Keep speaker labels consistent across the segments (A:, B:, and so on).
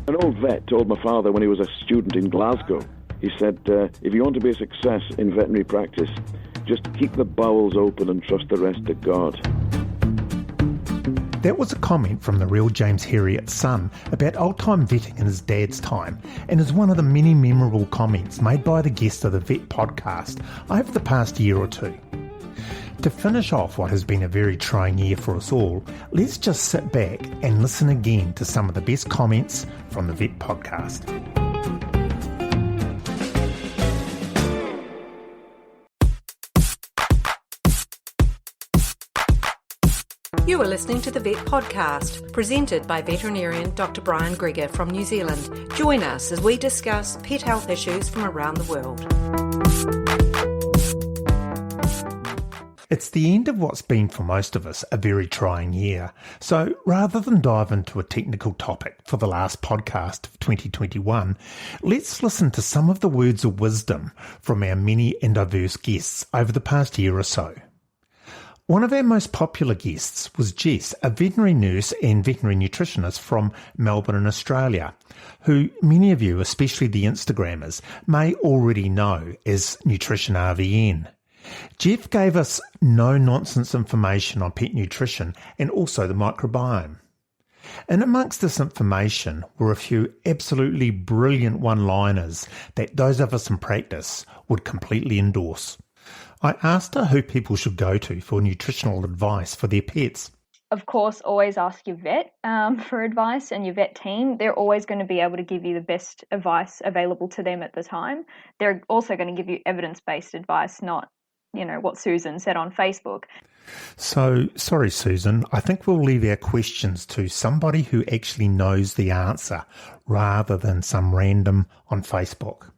A: An old vet told my father when he was a student in Glasgow, he said, if you want to be a success in veterinary practice, just keep the bowels open and trust the rest to God.
B: That was a comment from the real James Herriot's son about old-time vetting in his dad's time, and is one of the many memorable comments made by the guest of the Vetpodcast over the past year or two. To finish off what has been a very trying year for us all, let's just sit back and listen again to some of the best comments from the Vetpodcast.
C: You are listening to the Vetpodcast, presented by veterinarian Dr. Brian Greger from New Zealand. Join us as we discuss pet health issues from around the world.
B: It's the end of what's been for most of us a very trying year. So rather than dive into a technical topic for the last podcast of 2021, let's listen to some of the words of wisdom from our many and diverse guests over the past year or so. One of our most popular guests was Jess, a veterinary nurse and veterinary nutritionist from Melbourne in Australia, who many of you, especially the Instagrammers, may already know as Nutrition RVN. Jeff gave us no-nonsense information on pet nutrition and also the microbiome. And amongst this information were a few absolutely brilliant one-liners that those of us in practice would completely endorse. I asked her who people should go to for nutritional advice for their pets.
D: Of course, always ask your vet for advice, and your vet team. They're always going to be able to give you the best advice available to them at the time. They're also going to give you evidence-based advice, not what Susan said on Facebook.
B: So, sorry, Susan, I think we'll leave our questions to somebody who actually knows the answer rather than some random on Facebook.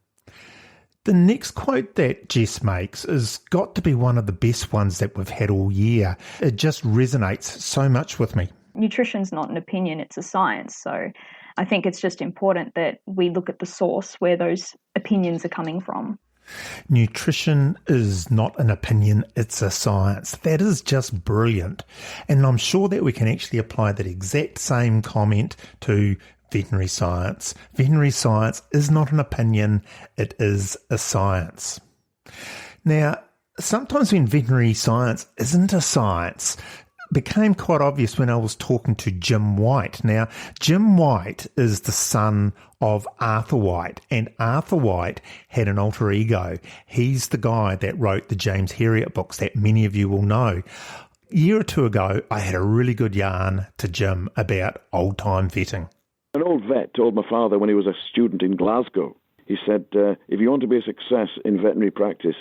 B: The next quote that Jess makes has got to be one of the best ones that we've had all year. It just resonates so much with me.
D: Nutrition's not an opinion, it's a science. So I think it's just important that we look at the source where those opinions are coming from.
B: Nutrition is not an opinion, it's a science. That is just brilliant. And I'm sure that we can actually apply that exact same comment to veterinary science. Veterinary science is not an opinion, it is a science. Now, sometimes when veterinary science isn't a science, became quite obvious when I was talking to Jim White. Now, Jim White is the son of Arthur White, and Arthur White had an alter ego. He's the guy that wrote the James Herriot books that many of you will know. A year or two ago, I had a really good yarn to Jim about old-time vetting.
A: An old vet told my father when he was a student in Glasgow, he said, if you want to be a success in veterinary practice,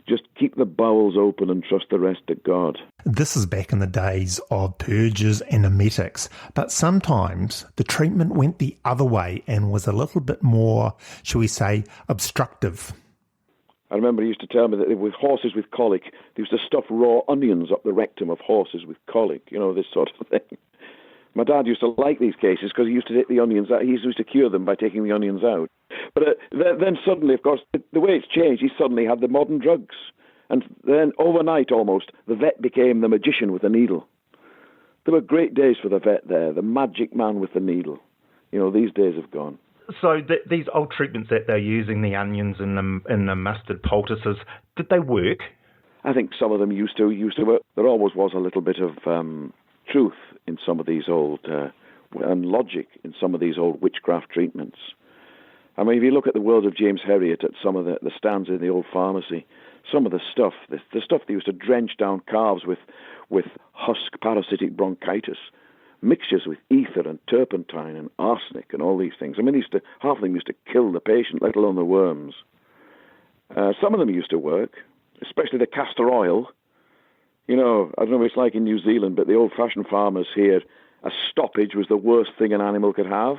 A: just keep the bowels open and trust the rest to God.
B: This is back in the days of purges and emetics, but sometimes the treatment went the other way and was a little bit more, shall we say, obstructive.
A: I remember he used to tell me that with horses with colic, they used to stuff raw onions up the rectum of horses with colic, this sort of thing. My dad used to like these cases because he used to take the onions out. He used to cure them by taking the onions out. But then suddenly, of course, the way it's changed, he suddenly had the modern drugs. And then overnight almost, the vet became the magician with the needle. There were great days for the vet there, the magic man with the needle. These days have gone.
E: So these old treatments that they're using, the onions and the mustard poultices, did they work?
A: I think some of them used to work. There always was a little bit of truth in some of these old, and logic in some of these old witchcraft treatments. I mean, if you look at the world of James Herriot at some of the stands in the old pharmacy, some of the stuff they used to drench down calves with husk parasitic bronchitis, mixtures with ether and turpentine and arsenic and all these things. I mean, half of them used to kill the patient, let alone the worms. Some of them used to work, especially the castor oil. I don't know what it's like in New Zealand, but the old-fashioned farmers here, a stoppage was the worst thing an animal could have.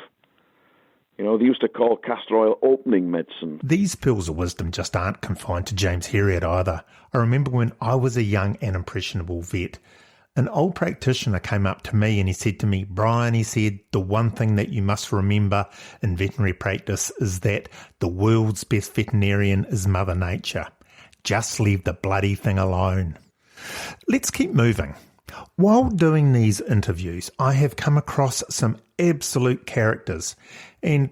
A: They used to call castor oil opening medicine.
B: These pills of wisdom just aren't confined to James Herriot either. I remember when I was a young and impressionable vet, an old practitioner came up to me and he said to me, Brian, he said, the one thing that you must remember in veterinary practice is that the world's best veterinarian is Mother Nature. Just leave the bloody thing alone. Let's keep moving. While doing these interviews, I have come across some absolute characters, and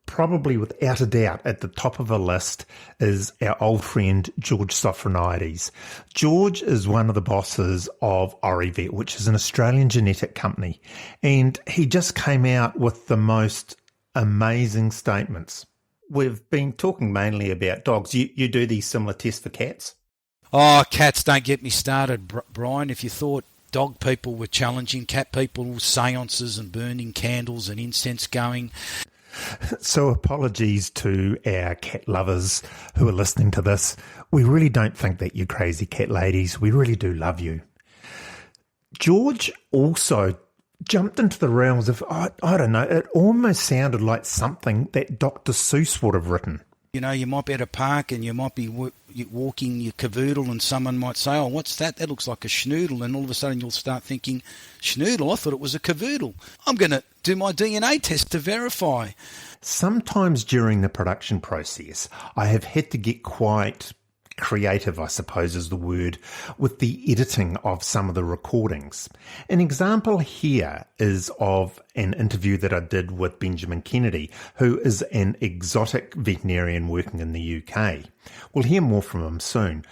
B: probably without a doubt at the top of a list is our old friend George Sophronides. George is one of the bosses of OriVet, which is an Australian genetic company, and he just came out with the most amazing statements. We've been talking mainly about dogs. You do these similar tests for cats?
F: Oh, cats, don't get me started, Brian. If you thought dog people were challenging, cat people, seances and burning candles and incense going.
B: So apologies to our cat lovers who are listening to this. We really don't think that you're crazy, cat ladies. We really do love you. George also jumped into the realms of, I don't know, it almost sounded like something that Dr. Seuss would have written.
F: You know, you might be at a park and you might be walking your cavoodle and someone might say, oh, what's that? That looks like a schnoodle. And all of a sudden you'll start thinking, schnoodle? I thought it was a cavoodle. I'm going to do my DNA test to verify.
B: Sometimes during the production process, I have had to get quite creative, I suppose is the word, with the editing of some of the recordings. An example here is of an interview that I did with Benjamin Kennedy, who is an exotic veterinarian working in the UK. We'll hear more from him soon.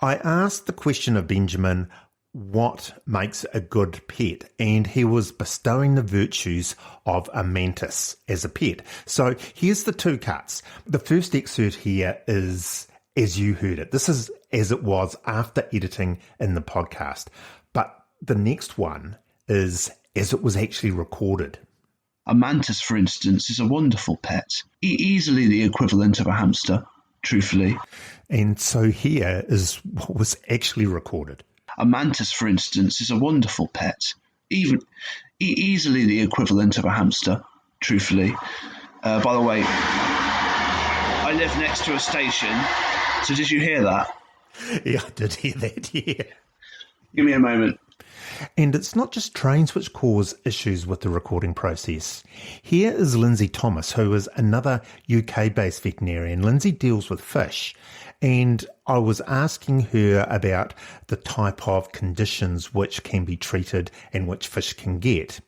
B: I asked the question of Benjamin, what makes a good pet? And he was bestowing the virtues of a mantis as a pet. So here's the two cuts. The first excerpt here is as you heard it. This is as it was after editing in the podcast. But the next one is as it was actually recorded.
G: A mantis, for instance, is a wonderful pet. Easily the equivalent of a hamster, truthfully.
B: And so here is what was actually recorded.
G: A mantis, for instance, is a wonderful pet. Easily the equivalent of a hamster, truthfully. By the way, I live next to a station. So did you hear that?
B: Yeah, I did hear that, yeah.
G: Give me a moment.
B: And it's not just trains which cause issues with the recording process. Here is Lindsay Thomas, who is another UK-based veterinarian. Lindsay deals with fish, and I was asking her about the type of conditions which can be treated and which fish can get.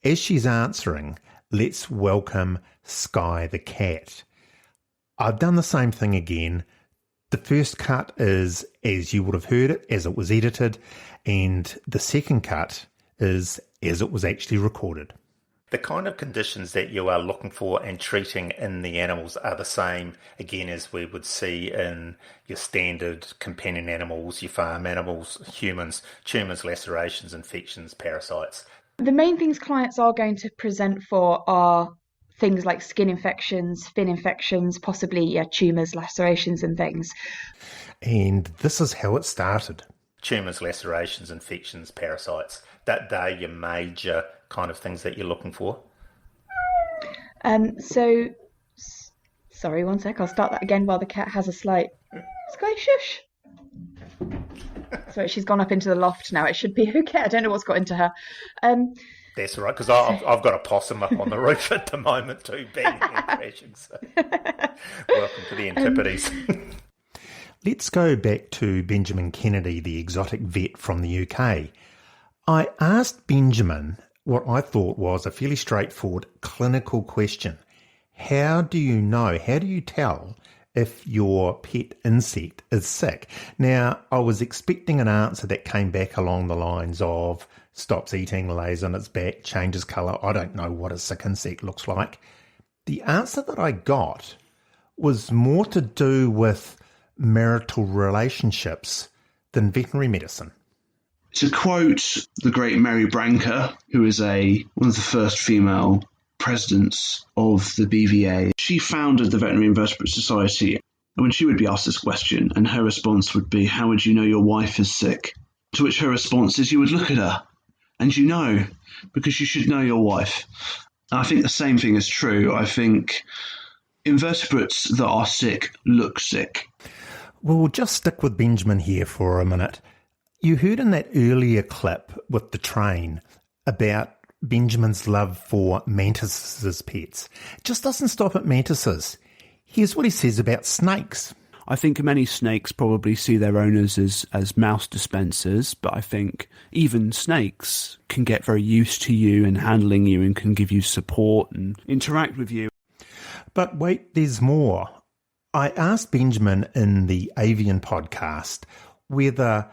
B: As she's answering, let's welcome Sky the cat. I've done the same thing again. The first cut is as you would have heard it, as it was edited, and the second cut is as it was actually recorded. The kind of conditions that you are looking for and treating in the animals are the same, again, as we would see in your standard companion animals, your farm animals, humans, tumours, lacerations, infections, parasites.
H: The main things clients are going to present for are things like skin infections, fin infections, possibly tumours, lacerations and things.
B: And this is how it started. Tumours, lacerations, infections, parasites, they're your major kind of things that you're looking for?
H: Sorry, one sec, I'll start that again while the cat has a slight... Sky, shush! Sorry, she's gone up into the loft now. It should be okay. I don't know what's got into her.
B: That's all right, because I've got a possum up on the roof at the moment too, banging and crashing. So. Welcome to the Antipodes. Let's go back to Benjamin Kennedy, the exotic vet from the UK. I asked Benjamin what I thought was a fairly straightforward clinical question. How do you tell if your pet insect is sick? Now, I was expecting an answer that came back along the lines of stops eating, lays on its back, changes colour. I don't know what a sick insect looks like. The answer that I got was more to do with marital relationships than veterinary medicine.
G: To quote the great Mary Branca, who is one of the first female presidents of the BVA, she founded the Veterinary Invertebrate Society. And when she would be asked this question, and her response would be, how would you know your wife is sick? To which her response is, you would look at her, and you know, because you should know your wife. And I think the same thing is true. I think invertebrates that are sick look sick.
B: We'll just stick with Benjamin here for a minute. You heard in that earlier clip with the train about Benjamin's love for mantises as pets. It just doesn't stop at mantises. Here's what he says about snakes.
I: I think many snakes probably see their owners as mouse dispensers, but I think even snakes can get very used to you and handling you and can give you support and interact with you.
B: But wait, there's more. I asked Benjamin in the Avian podcast whether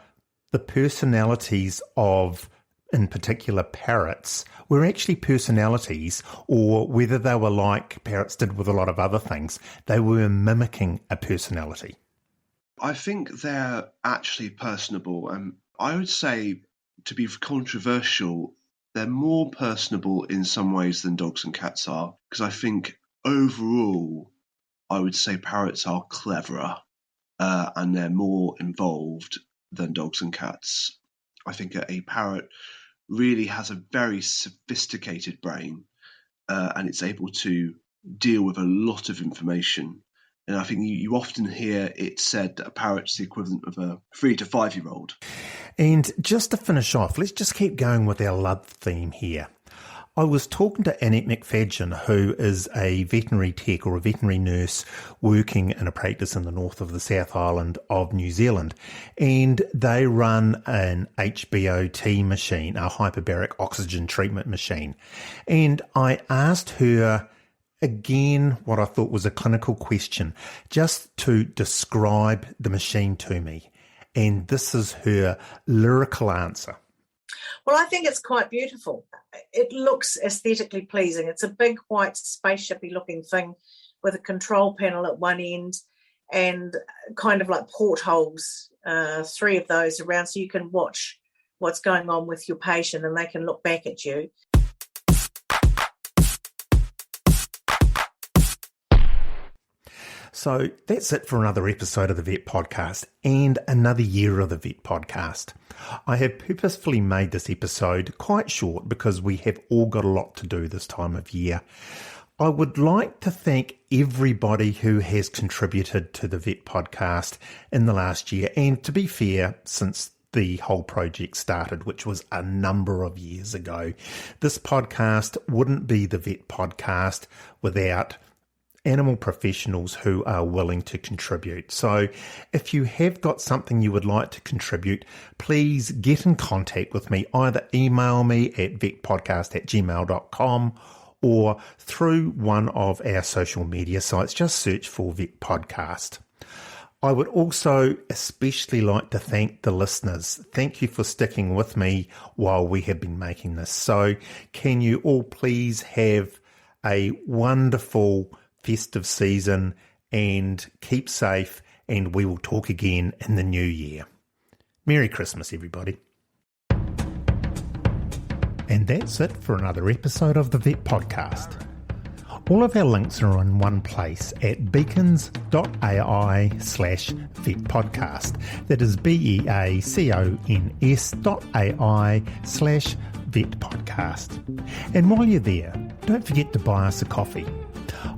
B: the personalities of, in particular, parrots were actually personalities, or whether they were like parrots did with a lot of other things. They were mimicking a personality.
G: I think they're actually personable. I would say, to be controversial, they're more personable in some ways than dogs and cats are, because I think overall, I would say parrots are cleverer and they're more involved than dogs and cats. I think a parrot really has a very sophisticated brain and it's able to deal with a lot of information. And I think you often hear it said that a parrot's the equivalent of a 3 to 5 year old.
B: And just to finish off, let's just keep going with our love theme here. I was talking to Annette McFadgen, who is a veterinary tech or a veterinary nurse working in a practice in the north of the South Island of New Zealand, and they run an HBOT machine, a hyperbaric oxygen treatment machine. And I asked her again what I thought was a clinical question, just to describe the machine to me. And this is her lyrical answer.
J: Well, I think it's quite beautiful. It looks aesthetically pleasing. It's a big white spaceshipy looking thing with a control panel at one end and kind of like portholes, 3 of those around, so you can watch what's going on with your patient and they can look back at you.
B: So that's it for another episode of the Vet Podcast and another year of the Vet Podcast. I have purposefully made this episode quite short because we have all got a lot to do this time of year. I would like to thank everybody who has contributed to the Vet Podcast in the last year, and to be fair, since the whole project started, which was a number of years ago. This podcast wouldn't be the Vet Podcast without animal professionals who are willing to contribute. So if you have got something you would like to contribute, please get in contact with me. Either email me at vetpodcast@gmail.com or through one of our social media sites. Just search for Vet Podcast. I would also especially like to thank the listeners. Thank you for sticking with me while we have been making this. So can you all please have a wonderful festive season and keep safe, and we will talk again in the new year. Merry Christmas, everybody. And that's it for another episode of the Vet Podcast. All of our links are in one place at beacons.ai/vetpodcast. That is beacons.ai/vetpodcast. And while you're there, don't forget to buy us a coffee.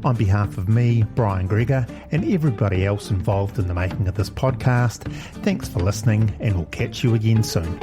B: On behalf of me, Brian Gregor, and everybody else involved in the making of this podcast, thanks for listening, and we'll catch you again soon.